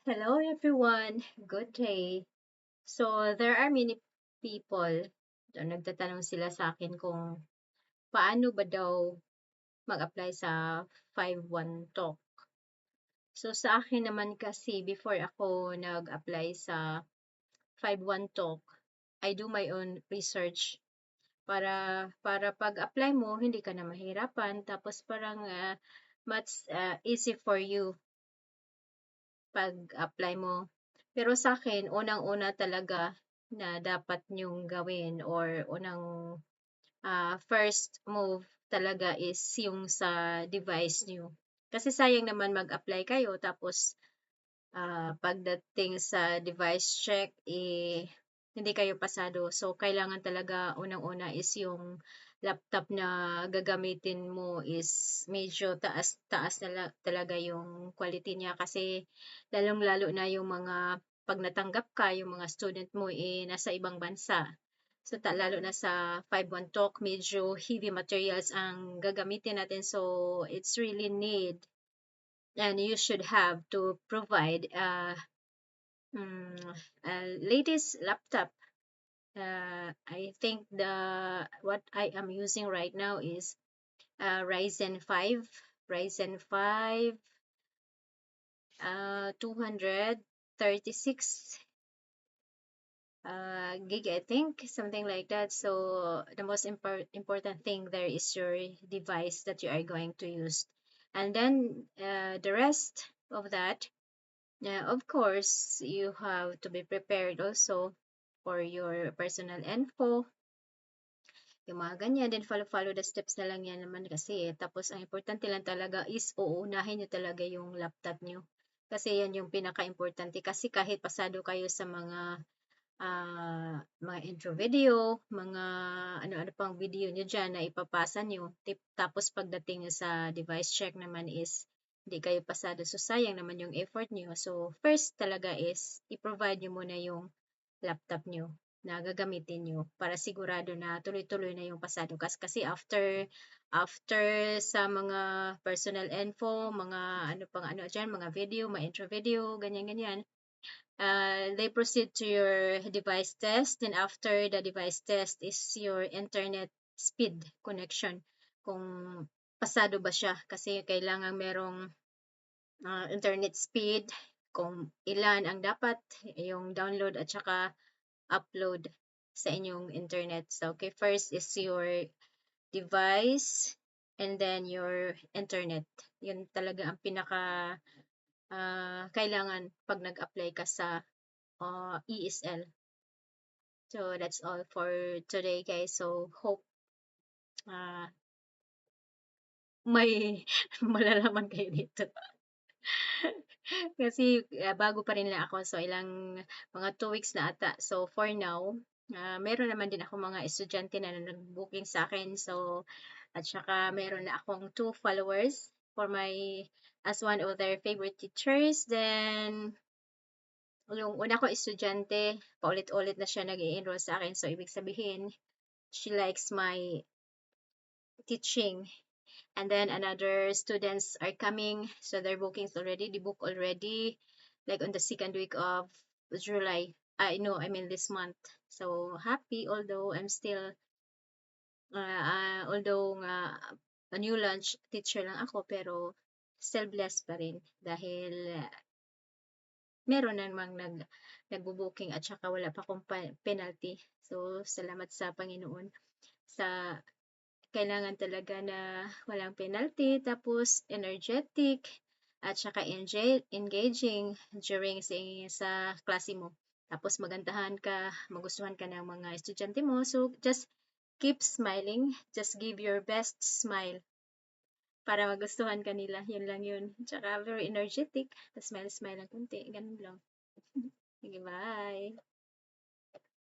Hello everyone, good day. So there are many people, nagtatanong sila sa akin kung paano ba daw mag-apply sa 5-1 talk. So sa akin naman kasi before ako nag-apply sa 5-1 talk, I do my own research para pag-apply mo hindi ka na mahirapan tapos parang much easy for you pag-apply mo. Pero sa akin, unang-una talaga na dapat niyong gawin or unang first move talaga is yung sa device niyo. Kasi sayang naman mag-apply kayo tapos pagdating sa device check, hindi kayo pasado. So, kailangan talaga unang-una is yung laptop na gagamitin mo is medyo taas talaga yung quality niya kasi lalong-lalo na yung mga pag natanggap ka, yung mga student mo nasa ibang bansa. So, lalo na sa 5-1 talk, medyo heavy materials ang gagamitin natin. So, it's really need and you should have to provide latest laptop. I think the what I am using right now is Ryzen 5, Ryzen 5, 236 gig, I think, something like that. So the most important thing there is your device that you are going to use, and then the rest of that. Of course, you have to be prepared also for your personal info, yung mga ganyan. Then, follow the steps na lang yan naman kasi. Tapos, ang importante lang talaga is uunahin nyo talaga yung laptop nyo. Kasi yan yung pinaka-importante. Kasi kahit pasado kayo sa mga intro video, mga ano-ano pang video nyo dyan na ipapasa nyo. Tapos, pagdating nyo sa device check naman is hindi kayo pasado. So, sayang naman yung effort nyo. So, first talaga is i-provide nyo muna yung laptop nyo na gagamitin nyo para sigurado na tuloy-tuloy na yung pasado. Kasi after sa mga personal info, mga ano pang ano dyan, mga video, mga intro video, ganyan-ganyan, they proceed to your device test. Then after the device test is your internet speed connection. Kung pasado ba siya. Kasi kailangan merong internet speed, kung ilan ang dapat, yung download at saka upload sa inyong internet. So, okay, first is your device and then your internet. Yun talaga ang pinaka kailangan pag nag-apply ka sa ESL. So, that's all for today, guys. So, hope uh, may malalaman kayo dito. Kasi bago pa rin lang ako. So, mga 2 weeks na ata. So, for now, meron naman din ako mga estudyante na nag-booking sa akin. So, at saka meron na akong 2 followers for my as one of their favorite teachers. Then, yung una ko estudyante, paulit-ulit na siya nag-i-enroll sa akin. So, ibig sabihin, she likes my teaching. And then another students are coming, so their bookings already, they book already, like on the second week of July. I mean this month. So happy, although I'm still, although nga a new launch teacher lang ako, pero still blessed pa rin dahil meron namang nagbo-booking at saka wala pa akong penalty. So salamat sa Panginoon sa kailangan talaga na walang penalty, tapos energetic, at saka engaging during sa klase mo. Tapos magandahan ka, magustuhan ka ng mga estudyante mo. So, just keep smiling. Just give your best smile para magustuhan ka nila. Yun lang yun. Tsaka very energetic. Tapos smile-smile lang kunti. Ganun lang. Sige, bye!